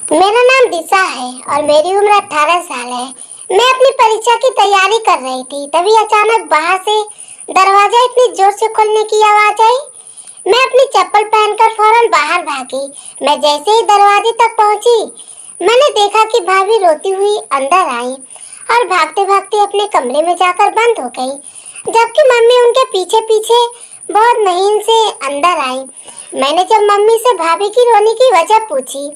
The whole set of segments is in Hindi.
मेरा नाम दिशा है और मेरी उम्र 18 साल है। मैं अपनी परीक्षा की तैयारी कर रही थी, तभी अचानक बाहर से दरवाजा इतनी जोर से खोलने की आवाज आई। मैं अपनी चप्पल पहनकर फौरन बाहर भागी। मैं जैसे ही दरवाजे तक पहुंची, मैंने देखा कि भाभी रोती हुई अंदर आई और भागते भागते अपने कमरे में जाकर बंद हो गई, जबकि मम्मी उनके पीछे पीछे बहुत महीन से अंदर आई। मैंने जब मम्मी से भाभी की रोने की वजह पूछी,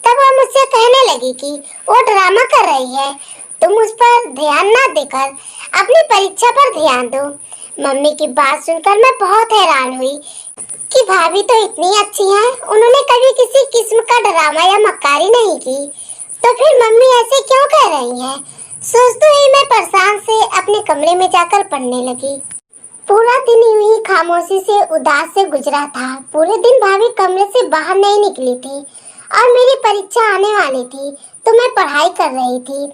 तब वह मुझसे कहने लगी कि वो ड्रामा कर रही है, तुम उस पर ध्यान ना देकर अपनी परीक्षा पर ध्यान दो। मम्मी की बात सुनकर मैं बहुत हैरान हुई कि भाभी तो इतनी अच्छी हैं, उन्होंने कभी किसी किस्म का ड्रामा या मक्कारी नहीं की, तो फिर मम्मी ऐसे क्यों कह रही हैं? सोचते ही मैं परेशान से अपने कमरे में जाकर पढ़ने लगी। पूरा दिन यूं ही खामोशी से उदास से गुजरा था। पूरे दिन भाभी कमरे से बाहर नहीं निकली थी और मेरी परीक्षा आने वाली थी, तो मैं पढ़ाई कर रही थी,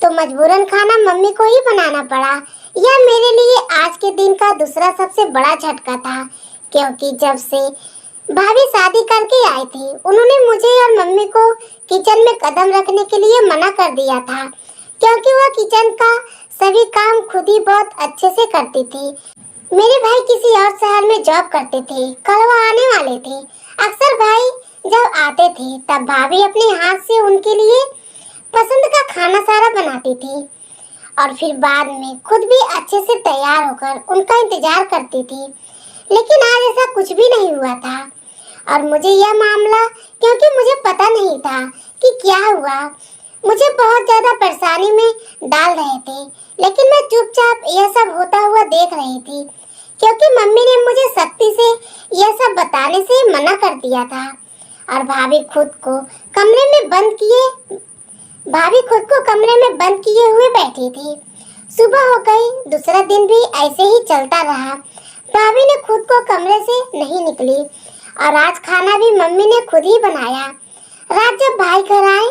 तो मजबूरन खाना मम्मी को ही बनाना पड़ा। यह मेरे लिए आज के दिन का दूसरा सबसे बड़ा झटका था, क्योंकि जब से भाभी शादी करके आई थी, उन्होंने मुझे और मम्मी को किचन में कदम रखने के लिए मना कर दिया था, क्योंकि वह किचन का सभी काम खुद ही बहुत अच्छे से करती थी। मेरे भाई किसी और शहर में जॉब करते थे, कल वो आने वाले थे। अक्सर भाई जब आते थे, तब भाभी अपने हाथ से उनके लिए पसंद का खाना सारा बनाती थी और फिर बाद में खुद भी अच्छे से तैयार होकर उनका इंतजार करती थी। लेकिन आज ऐसा कुछ भी नहीं हुआ था और मुझे यह मामला, क्योंकि मुझे पता नहीं था कि क्या हुआ, मुझे बहुत ज्यादा परेशानी में डाल रहे थे। लेकिन मैं चुपचाप यह सब होता हुआ देख रही थी, क्योंकि मम्मी ने मुझे सख्ती से यह सब बताने से मना कर दिया था और भाभी खुद को कमरे में बंद किए हुए बैठी थी। सुबह हो गई, दूसरा दिन भी ऐसे ही चलता रहा। भाभी ने खुद को कमरे से नहीं निकली और आज खाना भी मम्मी ने खुद ही बनाया। रात जब भाई घर आए,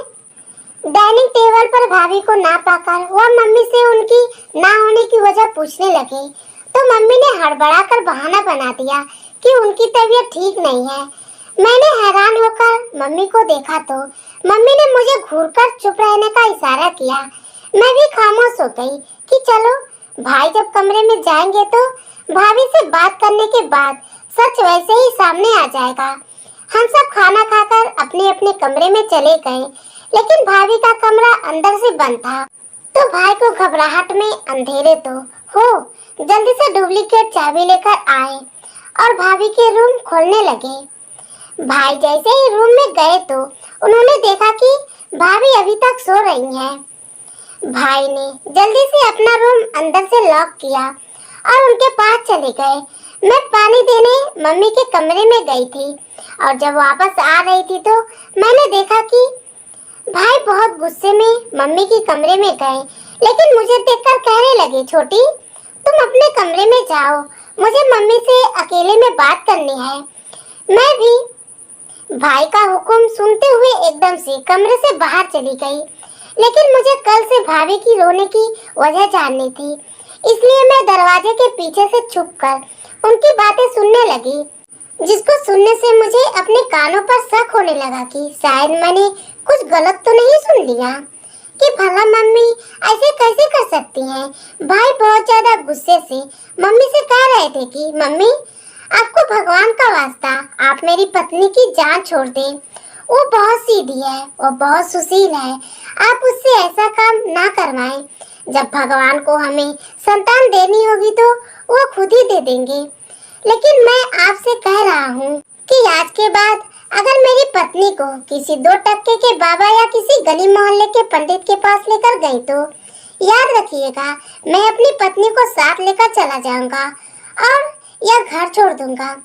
डाइनिंग टेबल पर भाभी को ना पाकर वह मम्मी से उनकी ना होने की वजह पूछने लगे, तो मम्मी ने हड़बड़ाकर बहाना बना दिया कि उनकी तबीयत ठीक नहीं है। मैंने हैरान होकर मम्मी को देखा तो मम्मी ने मुझे घूरकर चुप रहने का इशारा किया। मैं भी खामोश हो गई कि चलो, भाई जब कमरे में जाएंगे तो भाभी से बात करने के बाद सच वैसे ही सामने आ जाएगा। हम सब खाना खाकर अपने अपने कमरे में चले गए, लेकिन भाभी का कमरा अंदर से बंद था, तो भाई को घबराहट में अंधेरे तो हो जल्दी से डुप्लीकेट चाबी लेकर आए और भाभी के रूम खोलने लगे। भाई जैसे ही रूम में गए तो उन्होंने देखा कि भाभी अभी तक सो रही हैं। भाई ने जल्दी से अपना रूम अंदर से लॉक किया और उनके पास चले गए। मैं पानी देने मम्मी के कमरे में गई थी और जब वापस आ रही थी तो मैंने देखा कि भाई बहुत गुस्से में मम्मी के कमरे में गए, लेकिन मुझे देखकर कहने लगे, छोटी तुम अपने कमरे में जाओ, मुझे मम्मी से अकेले में बात करनी है। मैं भी भाई का हुक्म सुनते हुए एकदम से कमरे से बाहर चली गई, लेकिन मुझे कल से भाभी की रोने की वजह जाननी थी, इसलिए मैं दरवाजे के पीछे से छुपकर उनकी बातें सुनने लगी, जिसको सुनने से मुझे अपने कानों पर शक होने लगा कि शायद मैंने कुछ गलत तो नहीं सुन लिया कि भला मम्मी ऐसे कैसे कर सकती हैं। भाई बहुत ज्यादा गुस्से से मम्मी से कह रहे थे कि मम्मी, आपको भगवान का वास्ता आप मेरी पत्नी की जान छोड़ दें, वो बहुत सीधी है, वो बहुत सुशील है, आप उससे ऐसा काम ना करवाएं। जब भगवान को हमें संतान देनी होगी तो वो खुद ही दे देंगे। लेकिन मैं आपसे कह रहा हूँ कि आज के बाद अगर मेरी पत्नी को किसी 2 टक्के के बाबा या किसी गली मोहल्ले के पंडित के पास लेकर गई तो याद रखिएगा, मैं अपनी पत्नी को साथ लेकर चला जाऊंगा और यह घर छोड़ दूंगा।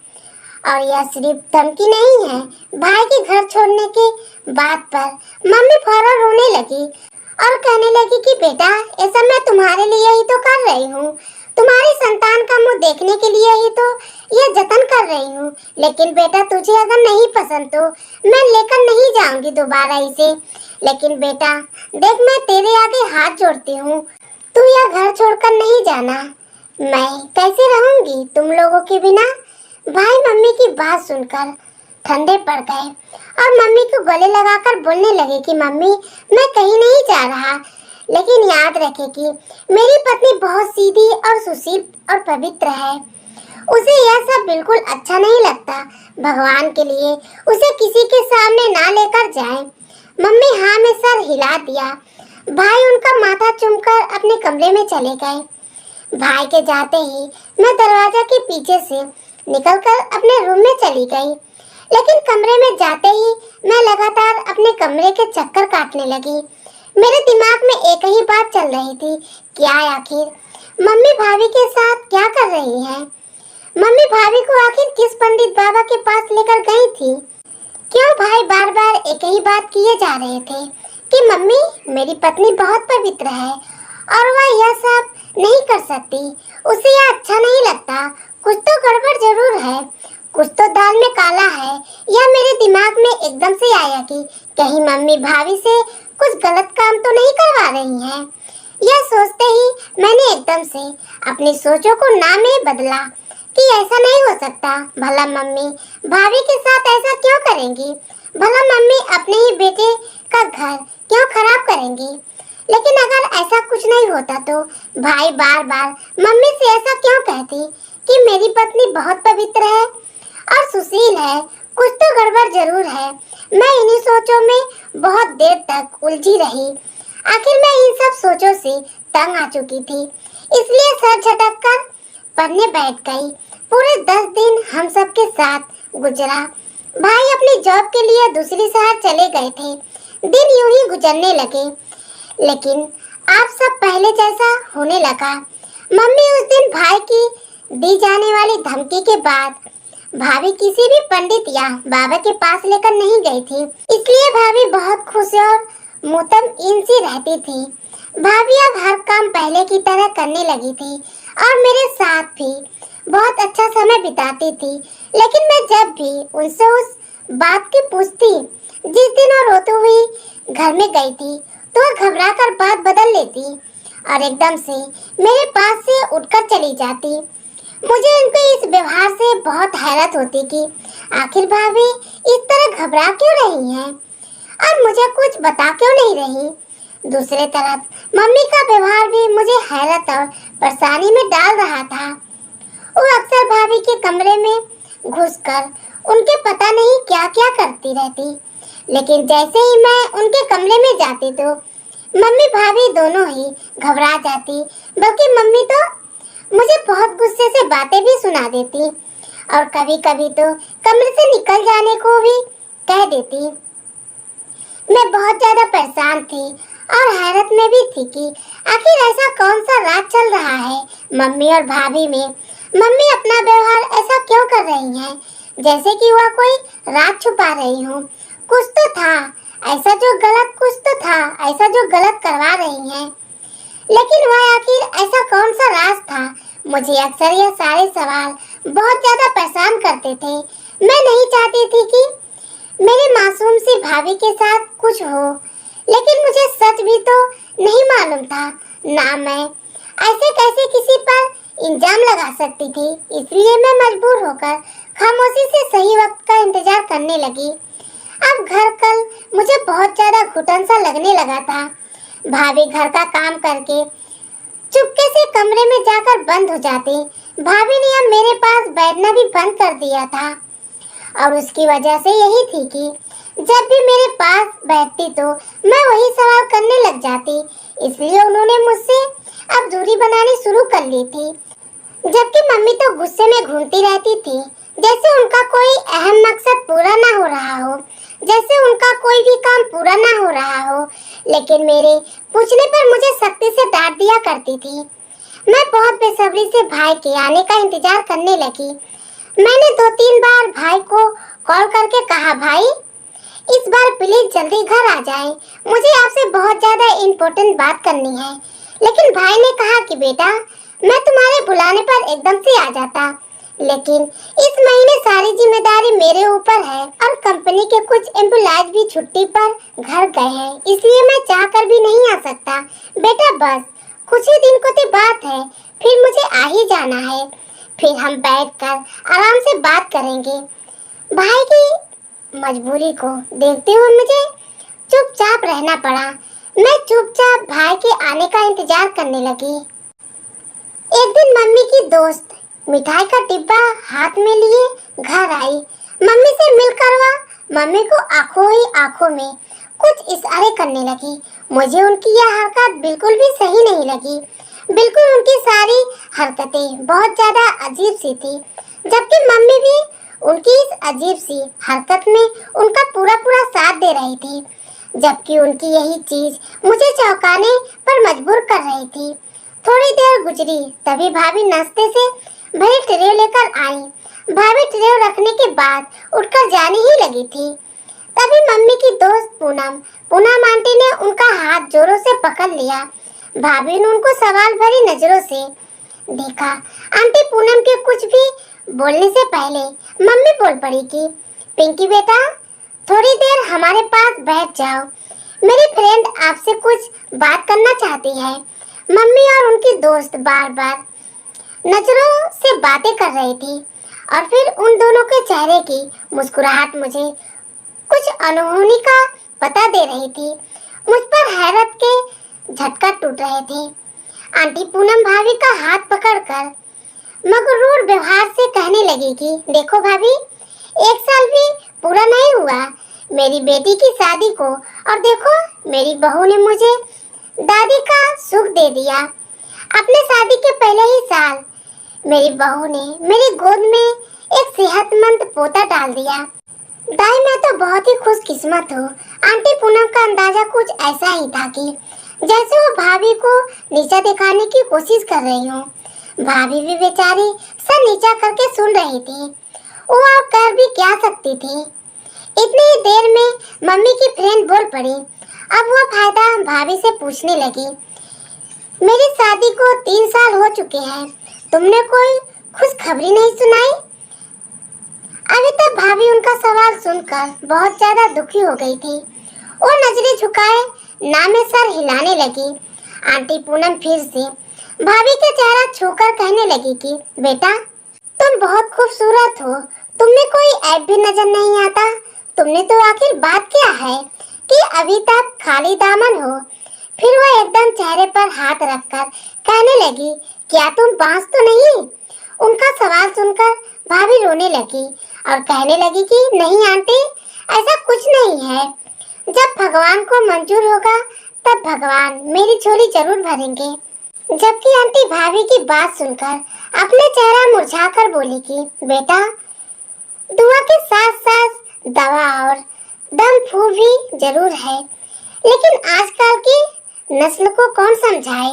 और यह सिर्फ धमकी नहीं है। भाई के घर छोड़ने के बात पर मम्मी फौरन रोने लगी और कहने लगी कि बेटा, ऐसा मैं तुम्हारे लिए ही तो कर रही हूँ, तुम्हारी संतान का मुंह देखने के लिए ही तो यह जतन कर रही हूँ। लेकिन बेटा, तुझे अगर नहीं पसंद तो मैं लेकर नहीं जाऊंगी दोबारा इसे। लेकिन बेटा देख, मैं तेरे आगे हाथ जोड़ती हूँ, तू यह घर छोड़कर नहीं जाना। मैं कैसे रहूंगी तुम लोगों के बिना? भाई मम्मी की बात सुनकर ठंडे पड़ गए और मम्मी को गले लगाकर बोलने लगे कि मम्मी मैं कहीं नहीं जा रहा, लेकिन याद रखे कि मेरी पत्नी बहुत सीधी और सुशील और पवित्र है। उसे यह सब बिल्कुल अच्छा नहीं लगता। भगवान के लिए उसे किसी के सामने ना लेकर जाएं। मम्मी हाँ में सर हिला दिया। भाई उनका माथा चूमकर अपने कमरे में चले गए। भाई के जाते ही मैं दरवाजा के पीछे से निकलकर अपने रूम में चली गई, लेकिन कमरे में जाते ही मैं लगातार अपने कमरे के चक्कर काटने लगी। मेरे दिमाग में एक ही बात चल रही थी, क्या आखिर मम्मी भाभी के साथ क्या कर रही है? मम्मी भाभी को आखिर किस पंडित बाबा के पास लेकर गई थी? क्यों भाई बार बार एक ही बात किए जा रहे थे कि मम्मी मेरी पत्नी बहुत पवित्र है और वह यह सब नहीं कर सकती, उसे यह अच्छा नहीं लगता। कुछ तो गड़बड़ जरूर है, कुछ तो दाल में काला है। यह मेरे दिमाग में एकदम से आया कि कहीं मम्मी भाभी से कुछ गलत काम तो नहीं करवा रही हैं। यह सोचते ही मैंने एकदम से अपनी सोचों को ना में बदला कि ऐसा नहीं हो सकता। भला मम्मी भाभी के साथ ऐसा क्यों करेंगी? भला मम्मी अपने ही बेटे का घर क्यों खराब करेंगी? लेकिन अगर ऐसा कुछ नहीं होता तो भाई बार बार मम्मी से ऐसा क्यों कहती कि मेरी पत्नी बहुत पवित्र है और सुशील है? कुछ तो गड़बड़ जरूर है। मैं इन्हीं सोचों में बहुत देर तक उलझी रही। आखिर मैं इन सब सोचों से तंग आ चुकी थी, इसलिए सर झटक कर पढ़ने बैठ गई। पूरे 10 दिन हम सब के साथ गुजरा। भाई अपनी जॉब के लिए दूसरी शहर चले गए थे। दिन यूं ही गुजरने लगे, लेकिन अब सब पहले जैसा होने लगा। मम्मी उस दिन भाई की दी जाने वाली धमकी के बाद भाभी किसी भी पंडित या बाबा के पास लेकर नहीं गई थी, इसलिए भाभी बहुत खुश और मुतमईन सी रहती थी। भाभी अब हर काम पहले की तरह करने लगी थी और मेरे साथ भी बहुत अच्छा समय बिताती थी। लेकिन मैं जब भी उनसे उस बात की पूछती जिस दिन वो रोती हुई घर में गई थी, तो वह घबरा कर बात बदल लेती और एकदम से मेरे पास से उठकर चली जाती। मुझे उनके इस व्यवहार से बहुत हैरत होती कि आखिर भाभी इस तरह घबरा क्यों रही हैं और मुझे कुछ बता क्यों नहीं रही। दूसरे तरफ मम्मी का व्यवहार भी मुझे हैरत और परेशानी में डाल रहा था। वो अक्सर भाभी के कमरे में घुसकर उनके पता नहीं क्या क्या करती रहती, लेकिन जैसे ही मैं उनके कमरे में जाती तो मम्मी भाभी दोनों ही घबरा जाती। बल्कि मम्मी तो मुझे बहुत गुस्से से बातें भी सुना देती और कभी कभी तो कमरे से निकल जाने को भी कह देती। मैं बहुत ज्यादा परेशान थी और हैरत में भी थी कि आखिर ऐसा कौन सा राज चल रहा है मम्मी और भाभी में। मम्मी अपना व्यवहार ऐसा क्यों कर रही हैं, जैसे कि वह कोई राज छुपा रही हो। कुछ तो था ऐसा जो गलत, कुछ तो था ऐसा जो गलत करवा रही हैं, लेकिन वह आखिर ऐसा कौन सा राज था? मुझे अक्सर यह सारे सवाल बहुत ज्यादा परेशान करते थे। मैं नहीं चाहती थी कि मेरे मासूम सी भाभी के साथ कुछ हो, लेकिन मुझे सच भी तो नहीं मालूम था ना मैं ऐसे कैसे किसी पर इल्जाम लगा सकती थी। इसलिए मैं मजबूर होकर खामोशी से सही वक्त का इंतजार करने लगी। अब घर कल मुझे बहुत ज्यादा घुटन सा लगने लगा था। भाभी घर का काम करके चुपके से कमरे में जाकर बंद हो जाती। भाभी ने अब मेरे पास बैठना भी बंद कर दिया था और उसकी वजह से यही थी कि जब भी मेरे पास बैठती तो मैं वही सवाल करने लग जाती। इसलिए उन्होंने मुझसे अब दूरी बनानी शुरू कर ली थी। जबकि मम्मी तो गुस्से में घूमती रहती थी, जैसे उनका कोई अहम मकसद पूरा ना हो रहा हो, जैसे उनका कोई भी काम पूरा ना हो रहा हो। लेकिन मेरे पूछने पर मुझे सख्ती से डांट दिया करती थी। मैं बहुत बेसब्री से भाई के आने का इंतजार करने लगी। मैंने 2-3 बार भाई को कॉल करके कहा, भाई इस बार प्लीज जल्दी घर आ जाएं, मुझे आपसे बहुत ज्यादा इम्पोर्टेंट बात करनी है। लेकिन भाई ने कहा कि बेटा मैं तुम्हारे बुलाने पर एकदम से आ जाता, लेकिन इस महीने सारी जिम्मेदारी मेरे ऊपर है और कंपनी के कुछ एम्प्लॉयज भी छुट्टी पर घर गए हैं, इसलिए मैं चाहकर भी नहीं आ सकता। बेटा बस कुछ ही दिन को तो बात है, फिर मुझे आ ही जाना है, फिर हम बैठकर आराम से बात करेंगे। भाई की मजबूरी को देखते हुए मुझे चुपचाप रहना पड़ा। मैं चुपचाप भाई के आने का इंतजार करने लगी। एक दिन मम्मी की दोस्त मिठाई का डिब्बा हाथ में लिए घर आई। मम्मी से मिलकर वह मम्मी को आंखों ही आंखों में कुछ इशारे करने लगी। मुझे उनकी यह हरकत बिल्कुल भी सही नहीं लगी। बिल्कुल उनकी सारी हरकतें बहुत ज्यादा अजीब सी थी, जबकि मम्मी भी उनकी इस अजीब सी हरकत में उनका पूरा पूरा साथ दे रही थी, जबकि उनकी यही चीज मुझे चौंकाने पर मजबूर कर रही थी। थोड़ी देर गुजरी, तभी भाभी नाश्ते से भरी ट्रे लेकर आई। भाभी ट्रे रखने के बाद उठकर जाने ही लगी थी, तभी मम्मी की दोस्त पूनम आंटी ने उनका हाथ जोरों से पकड़ लिया। भाभी ने उनको सवाल भरी नजरों से देखा। आंटी पूनम के कुछ भी बोलने से पहले मम्मी बोल पड़ी कि पिंकी बेटा, थोड़ी देर हमारे पास बैठ जाओ, मेरी फ्रेंड आपसे कुछ बात करना चाहती है। मम्मी और उनकी दोस्त बार बार नजरों से बातें कर रही थी और फिर उन दोनों के चेहरे की मुस्कुराहट मुझे कुछ अनहोनी का पता दे रही थी। मुझ पर हैरत के झटका टूट रहे थे। आंटी पूनम भाभी का हाथ पकड़कर मगरूर व्यवहार से कहने लगी कि देखो भाभी, 1 साल भी पूरा नहीं हुआ मेरी बेटी की शादी को, और देखो मेरी बहू ने मुझे दादी का सुख दे दिया। अपने शादी के पहले ही साल मेरी बहू ने मेरी गोद में एक सेहतमंद पोता डाल दिया। दाई, मैं तो बहुत ही खुशकिस्मत हूँ। आंटी पूनम का अंदाजा कुछ ऐसा ही था कि जैसे वो भाभी को नीचा दिखाने की कोशिश कर रही हूँ। भाभी भी बेचारी सर नीचा करके सुन रही थी। वो और कर भी क्या सकती थी। इतनी ही देर में मम्मी की फ्रेंड बोल पड़ी। अब वो फायदा भाभी से पूछने लगी, मेरी शादी को 3 साल हो चुके हैं, तुमने कोई खुशखबरी नहीं सुनाई? अभी तक भाभी उनका सवाल सुनकर बहुत ज्यादा दुखी हो गई थी। वो नजरें झुकाए ना में सर हिलाने लगी। आंटी पूनम फिर से भाभी के चेहरा छूकर कहने लगी कि बेटा, तुम बहुत खूबसूरत हो, तुमने कोई ऐब भी नजर नहीं आता। तुमने तो आखिर बात क्या है कि अभी तक खाली दामन हो? फिर वह एकदम चेहरे पर हाथ रखकर कहने लगी, क्या तुम बांस तो नहीं? उनका सवाल सुनकर भाभी रोने लगी और कहने लगी कि नहीं आंटी, ऐसा कुछ नहीं है। जब भगवान को मंजूर होगा तब भगवान मेरी झोली जरूर भरेंगे। जबकि आंटी भाभी की बात सुनकर अपने चेहरा मुरझाकर बोली कि बेटा, दुआ के साथ साथ दवा और दम फूल भी जरूर है, लेकिन आजकल की नस्ल को कौन समझाए।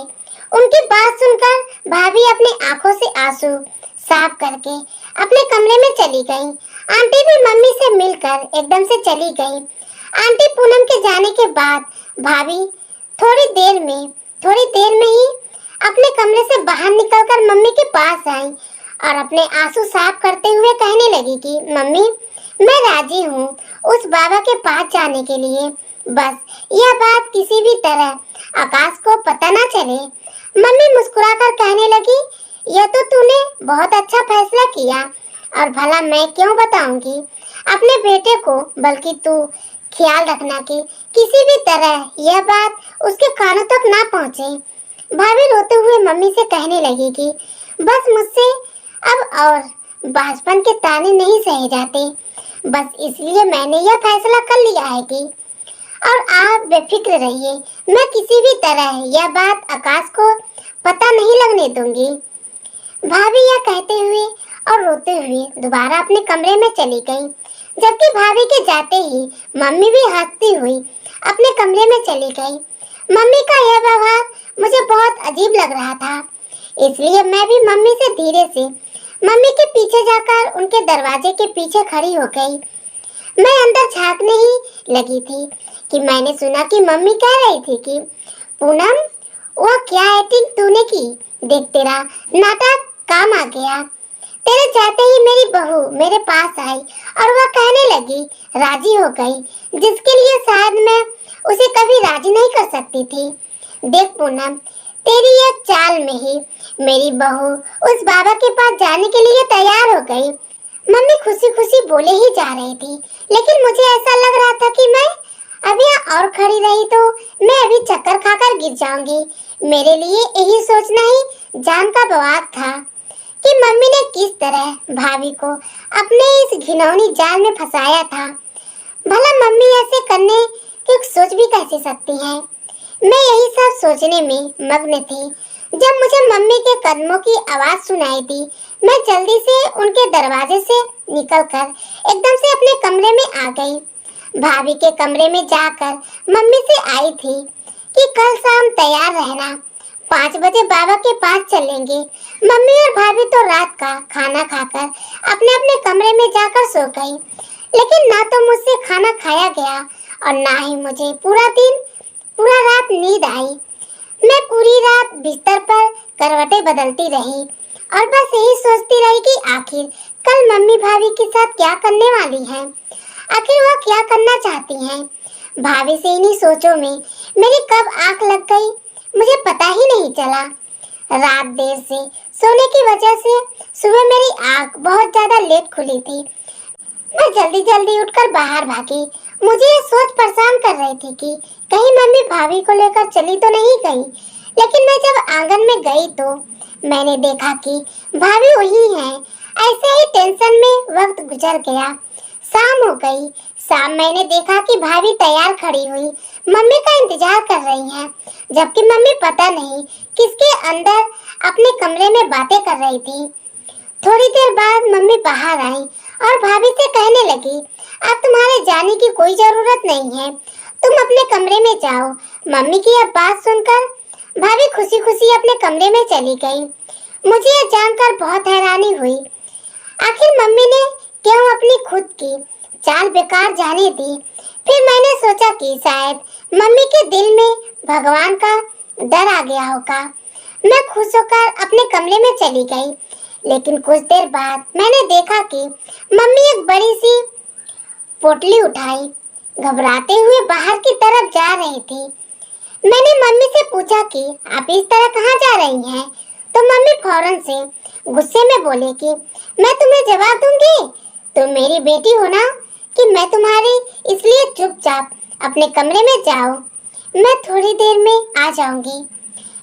उनकी बात सुनकर भाभी अपनी आंखों से आंसू साफ करके अपने कमरे में चली गई। आंटी भी मम्मी से मिलकर एकदम से चली गई। आंटी पूनम के जाने के बाद भाभी थोड़ी देर में ही अपने कमरे से बाहर निकलकर मम्मी के पास आई और अपने आंसू साफ करते हुए कहने लगी कि मम्मी, मैं राजी हूँ उस बाबा के पास जाने के लिए। बस यह बात किसी भी तरह आकाश को पता ना चले। मम्मी मुस्कुराकर कहने लगी, यह तो तूने बहुत अच्छा फैसला किया, और भला मैं क्यों बताऊंगी अपने बेटे को, बल्कि तू ख्याल रखना कि किसी भी तरह यह बात उसके कानों तक ना पहुँचे। भाभी रोते हुए मम्मी से कहने लगी कि बस मुझसे अब और बचपन के ताने नहीं सहे जाते, बस इसलिए मैंने यह फैसला कर लिया है कि और आप बेफिक्र रहिए, मैं किसी भी तरह यह बात आकाश को पता नहीं लगने दूंगी। भाभी यह कहते हुए और रोते हुए दोबारा अपने कमरे में चली गई, जबकि भाभी के जाते ही मम्मी भी हंसती हुई अपने कमरे में चली गई। मम्मी का यह व्यवहार मुझे बहुत अजीब लग रहा था, इसलिए मैं भी मम्मी से धीरे से मम्मी के पीछे जाकर उनके दरवाजे के पीछे खड़ी हो गई। मैं अंदर झांकने ही लगी थी कि मैंने सुना कि मम्मी कह रही थी कि पूनम, वो क्या एक्टिंग तूने की, देख तेरा नाटक काम आ गया। तेरे जाते ही मेरी बहू मेरे पास आई और वह कहने लगी, राजी हो गई, जिसके लिए शायद मैं उसे कभी राजी नहीं कर सकती थी। देख पूनम, तेरी एक चाल में ही मेरी बहू उस बाबा के पास जाने के लिए तैयार हो गई। मम्मी खुशी खुशी बोले ही जा रही थी, लेकिन मुझे ऐसा लग रहा था कि मैं अभी यहाँ और खड़ी रही तो मैं अभी चक्कर खाकर गिर जाऊंगी। मेरे लिए यही सोचना ही जान का बवाल था कि मम्मी ने किस तरह भाभी को अपने इस घिनौनी जाल में फंसाया था। भला मम्मी ऐसे करने की सोच भी कैसे सकती है। मैं यही सब सोचने में मग्न थी जब मुझे मम्मी के कदमों की आवाज सुनाई दी। मैं जल्दी से उनके दरवाजे से निकलकर एकदम से अपने कमरे में आ गई। भाभी के कमरे में जाकर मम्मी से आई थी कि कल शाम तैयार रहना, 5 बजे बाबा के पास चलेंगे। मम्मी और भाभी तो रात का खाना खाकर अपने अपने कमरे में जाकर सो गई, लेकिन ना तो मुझसे खाना खाया गया और ना ही मुझे पूरा रात नींद आई। मैं पूरी रात बिस्तर पर करवटें बदलती रही और बस यही सोचती रही कि आखिर कल मम्मी भाभी के साथ क्या करने वाली हैं, आखिर वह क्या करना चाहती हैं। भाभी से इन्हीं सोचों में मेरी कब आंख लग गई मुझे पता ही नहीं चला। रात देर से सोने की वजह से सुबह मेरी आंख बहुत ज्यादा लेट खुली थी। मैं जल्दी जल्दी उठकर बाहर भागी। मुझे ये सोच परेशान कर रही थी कि कहीं मम्मी भाभी को लेकर चली तो नहीं गई। लेकिन मैं जब आंगन में गई तो मैंने देखा कि भाभी वही हैं। ऐसे ही टेंशन में वक्त गुजर गया। शाम हो गई। शाम मैंने देखा कि भाभी तैयार खड़ी हुई मम्मी का इंतजार कर रही हैं, जबकि मम्मी पता नहीं किसके अंदर अपने कमरे में बातें कर रही थी। थोड़ी देर बाद मम्मी बाहर आई और भाभी से कहने लगी, अब तुम्हारे जाने की कोई जरूरत नहीं है, तुम अपने कमरे में जाओ। मम्मी की यह बात सुनकर भाभी खुशी खुशी अपने कमरे में चली गई। मुझे यह जानकर बहुत हैरानी हुई। आखिर मम्मी ने क्यों अपनी खुद की चाल बेकार जाने दी। फिर मैंने सोचा कि शायद मम्मी के दिल में भगवान का डर आ गया होगा। मैं खुश होकर अपने कमरे में चली गई, लेकिन कुछ देर बाद मैंने देखा कि मम्मी एक बड़ी सी पोटली उठाई घबराते हुए बाहर की तरफ जा रही थी। मैंने मम्मी से पूछा कि आप इस तरह कहाँ जा रही हैं, तो मम्मी फौरन से गुस्से में बोले कि मैं तुम्हें जवाब दूंगी, तुम मेरी बेटी हो ना कि मैं तुम्हारी, इसलिए चुपचाप अपने कमरे में जाओ, मैं थोड़ी देर में आ जाऊंगी।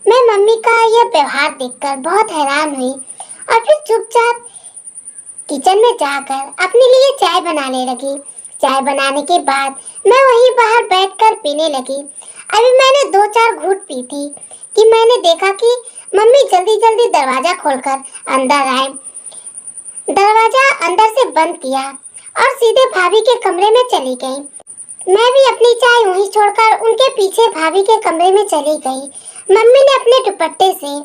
मैं मम्मी का यह व्यवहार देखकर बहुत हैरान हुई और फिर चुपचाप किचन में जाकर अपने लिए चाय बनाने लगी। चाय बनाने के बाद मैं वहीं बाहर बैठकर पीने लगी। अभी मैंने 2-4 घूंट पी थी कि मैंने देखा कि मम्मी जल्दी जल्दी दरवाजा खोलकर अंदर आए। दरवाजा अंदर से बंद किया और सीधे भाभी के कमरे में चली गई। मैं भी अपनी चाय वहीं छोड़कर उनके पीछे भाभी के कमरे में चली गई। मम्मी ने अपने दुपट्टे से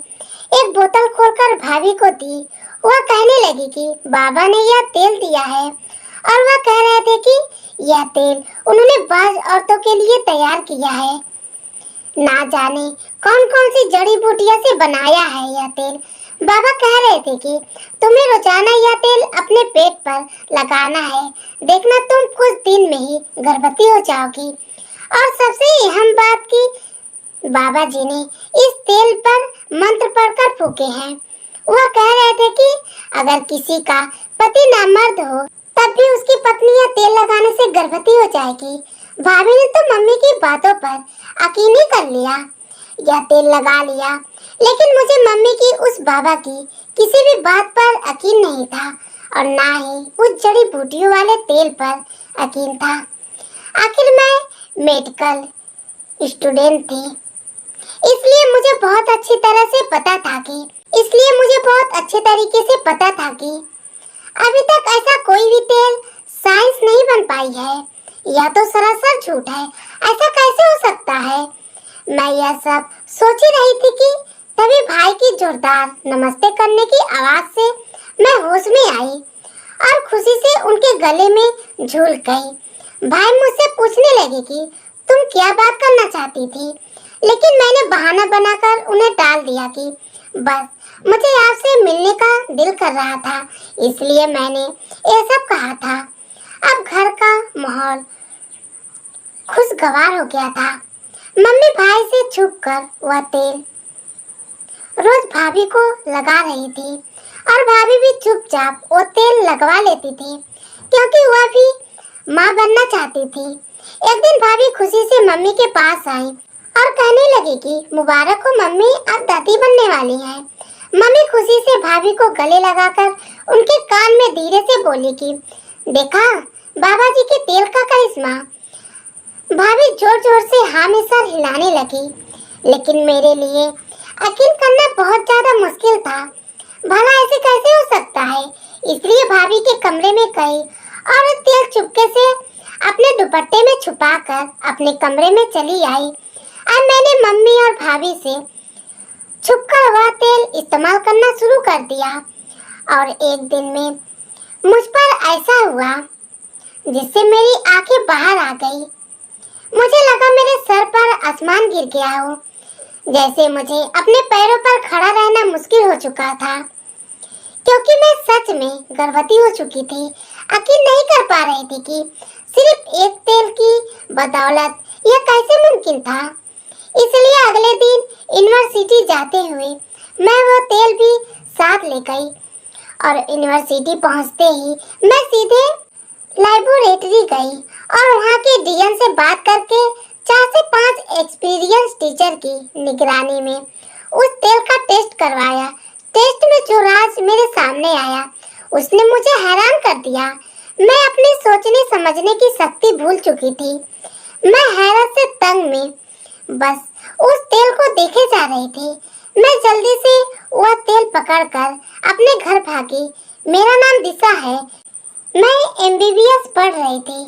एक बोतल खोलकर भाभी को दी। वह कहने लगी कि बाबा ने यह तेल दिया है और वह कह रहे थे कि यह तेल उन्होंने बाज औरतों के लिए तैयार किया है। ना जाने कौन कौन सी जड़ी बूटियों से बनाया है यह तेल। बाबा कह रहे थे कि तुम्हें रोजाना यह तेल अपने पेट पर लगाना है, देखना तुम कुछ दिन में ही गर्भवती हो जाओगी। और सबसे अहम बात की बाबा जी ने इस तेल पर मंत्र पढ़कर फूके हैं। वह कह रहे थे कि अगर किसी का पति नामर्द हो तब भी उसकी पत्नी यह तेल लगाने से गर्भवती हो जाएगी। भाभी ने तो मम्मी की बातों पर यकीन ही कर लिया, यह तेल लगा लिया। लेकिन मुझे मम्मी की उस बाबा की किसी भी बात पर यकीन नहीं था और ना ही उस जड़ी बूटियों वाले तेल पर यकीन था। आखिर मैं मेडिकल स्टूडेंट थी, इसलिए मुझे बहुत अच्छी तरीके से पता था कि अभी तक ऐसा कोई भी तेल साइंस नहीं बन पाई है। यह तो सरासर झूठ है, ऐसा कैसे हो सकता है। मैं यह सब सोच ही रही थी कि तभी भाई की जोरदार नमस्ते करने की आवाज से मैं होश में आई और खुशी से उनके गले में झूल गई। भाई मुझसे पूछने लगे कि तुम क्या बात करना चाहती थी, लेकिन मैंने बहाना बनाकर उन्हें टाल दिया कि बस मुझे आपसे मिलने का दिल कर रहा था, इसलिए मैंने ये सब कहा था। अब घर का माहौल खुशगवार हो गया था। मम्मी भाई से छुपकर वह तेल रोज भाभी को लगा रही थी और और भाभी भी चुपचाप वो तेल लगवा लेती थी क्योंकि वह भी माँ बनना चाहती थी। एक दिन भाभी खुशी से मम्मी के पास आई और कहने लगी कि मुबारक हो मम्मी, आप दादी बनने वाली हैं। मम्मी खुशी से भाभी को गले लगाकर उनके कान में धीरे से बोली कि देखा बाबा जी के तेल का करिश्मा। भाभी जोर जोर से हाँ में सर हिलाने लगी, लेकिन मेरे लिए यकीन करना बहुत ज्यादा मुश्किल था। भला ऐसे कैसे हो सकता है? इसलिए भाभी के कमरे में गई और तेल चुपके से अपने दुपट्टे में छुपाकर अपने कमरे में चली आई। अब मैंने मम्मी और भाभी से छुपकर वह तेल इस्तेमाल करना शुरू कर दिया और एक दिन में मुझ पर ऐसा हुआ जिससे मेरी आंखें बाहर आ गई। मुझे लगा मेरे सर पर आसमान गिर गया हो, जैसे मुझे अपने पैरों पर खड़ा रहना मुश्किल हो चुका था क्योंकि मैं सच में गर्भवती हो चुकी थी। यकीन नहीं कर पा रही थी कि सिर्फ एक तेल की बदौलत यह कैसे मुमकिन था। इसलिए अगले दिन यूनिवर्सिटी जाते हुए मैं वो तेल भी साथ ले गई और यूनिवर्सिटी पहुंचते ही मैं सीधे लाइब्रेरी गई और वहाँ के डीएन से बात करके 4 से 5 एक्सपीरियंस टीचर की निगरानी में उस तेल का टेस्ट करवाया। टेस्ट में जो राज मेरे सामने आया उसने मुझे हैरान कर दिया। मैं अपने सोचने समझने की शक्ति भूल चुकी थी। मैं हैरत से तंग में बस उस तेल को देखे जा रही थी। मैं जल्दी से वह तेल पकड़कर अपने घर भागी। मेरा नाम दिशा है, मैं एमबीबीएस पढ़ रही थी।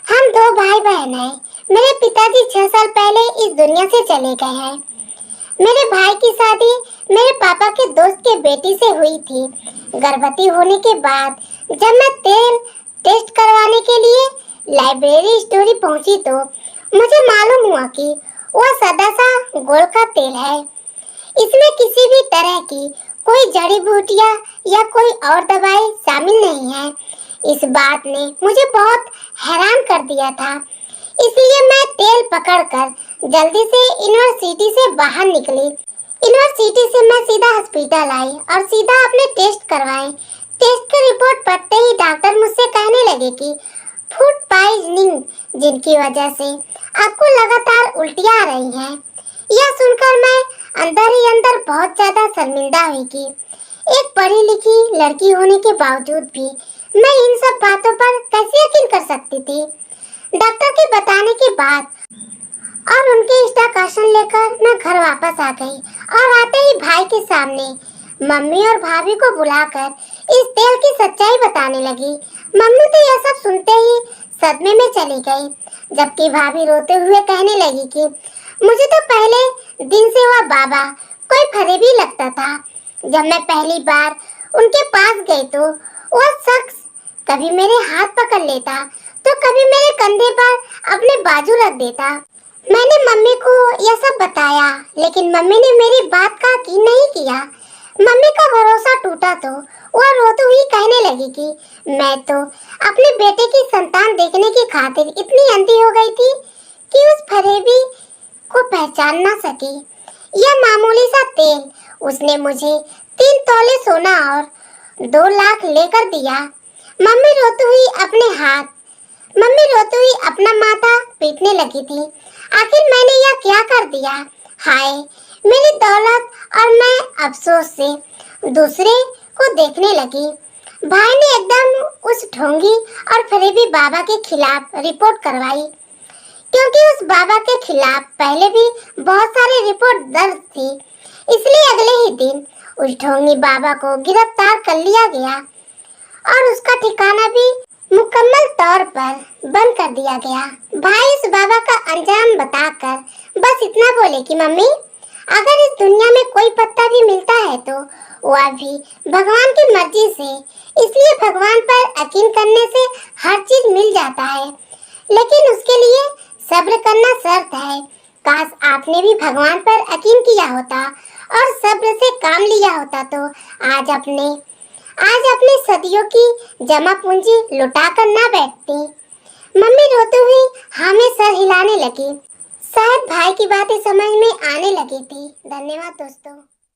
हम 2 भाई बहन हैं। मेरे पिताजी 6 साल पहले इस दुनिया से चले गए हैं। मेरे भाई की शादी मेरे पापा के दोस्त के बेटी से हुई थी। गर्भवती होने के बाद जब मैं तेल टेस्ट करवाने के लिए लाइब्रेरी स्टोरी पहुंची तो मुझे मालूम हुआ कि वह सादा सा गोल का तेल है। इसमें किसी भी तरह की कोई जड़ी बूटियां या कोई और दवाई शामिल नहीं है। इस बात ने मुझे बहुत हैरान कर दिया था। इसलिए मैं तेल पकड़कर जल्दी से यूनिवर्सिटी से बाहर निकली। यूनिवर्सिटी से मैं सीधा हॉस्पिटल आई और सीधा अपने टेस्ट करवाए। टेस्ट की रिपोर्ट पढ़ते ही डॉक्टर मुझसे कहने लगे कि फूड पॉइजनिंग, जिनकी वजह से आपको लगातार उल्टियाँ आ रही हैं। यह सुनकर मैं अंदर ही अंदर बहुत ज्यादा शर्मिंदा हुई कि एक पढ़ी लिखी लड़की होने के बावजूद भी मैं इन सब बातों पर कैसे यकीन कर सकती थी। डॉक्टर के बताने के बाद और उनके इंस्ट्रक्शन लेकर मैं घर वापस आ गई और आते ही भाई के सामने मम्मी और भाभी को बुलाकर इस तेल की सच्चाई बताने लगी। मम्मी तो यह सब सुनते ही सदमे में चली गई, जबकि भाभी रोते हुए कहने लगी कि मुझे तो पहले दिन से वह बाबा कोई फरेबी लगता था। जब मैं पहली बार उनके पास गई तो वह शख्स कभी मेरे हाथ पकड़ लेता तो कभी मेरे कंधे पर अपने बाजू रख देता। मैंने मम्मी को यह सब बताया, लेकिन मम्मी ने मेरी बात का यकीन नहीं किया। मम्मी का भरोसा टूटा तो वह रोती हुई कहने लगी कि मैं तो अपने बेटे की संतान देखने की खातिर इतनी अंधी हो गई थी कि उस फरेबी को पहचान ना सकी। यह मामूली सा तेल उसने मुझे 3 तोले सोना और 2 लाख लेकर दिया। मम्मी रोती हुई अपना माथा पीटने लगी थी। आखिर मैंने यह क्या कर दिया? हाय मेरी दौलत! और मैं अफसोस से दूसरे को देखने लगी। भाई ने एकदम उस ढोंगी और फरेबी बाबा के खिलाफ रिपोर्ट करवाई, क्योंकि उस बाबा के खिलाफ पहले भी बहुत सारी रिपोर्ट दर्ज थी। इसलिए अगले ही दिन उस ढोंगी बाबा को गिरफ्तार कर लिया गया और उसका ठिकाना भी मुकम्मल तौर पर बंद कर दिया गया। भाई उस बाबा का अंजाम बताकर बस इतना बोले कि मम्मी, अगर इस दुनिया में कोई पत्ता भी मिलता है तो वह भी भगवान की मर्जी से। इसलिए भगवान पर यकीन करने से हर चीज मिल जाता है, लेकिन उसके लिए सब्र करना शर्त है। काश आपने भी भगवान पर यकीन किया होता और सब्र से काम लिया होता तो आज अपने सदियों की जमा पूंजी लुटा कर ना बैठती। मम्मी रोती हुई हाँ में सर हिलाने लगी। शायद भाई की बातें समझ में आने लगी थी। धन्यवाद दोस्तों।